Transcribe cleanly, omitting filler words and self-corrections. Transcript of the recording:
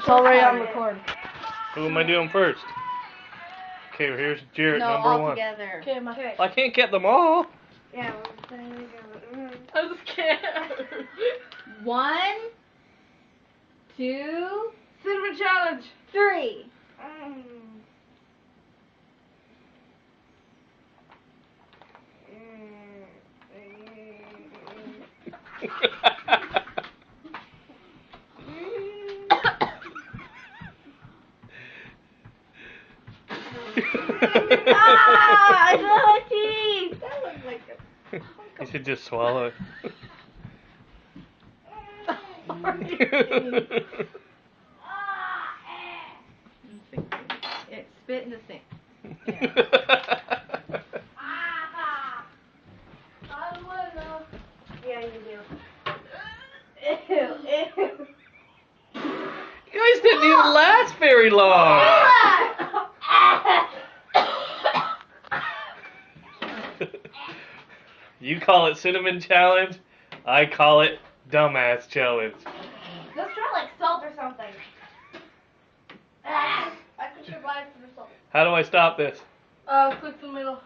It's already on record. Who am I doing first? Okay, here's Jarrett, No, number all one. together. Okay, my turn. I can't get them all. Yeah, we're saying together. I'm scared. 1, 2, Cinnamon challenge. 3. I saw my teeth. That looks like You should just swallow it. Spit in the sink. Yeah, you do. Ew, ew. You guys didn't even last very long. You call it cinnamon challenge, I call it dumbass challenge. Let's try like salt or something. I could survive for the salt. How do I stop this? Click the middle.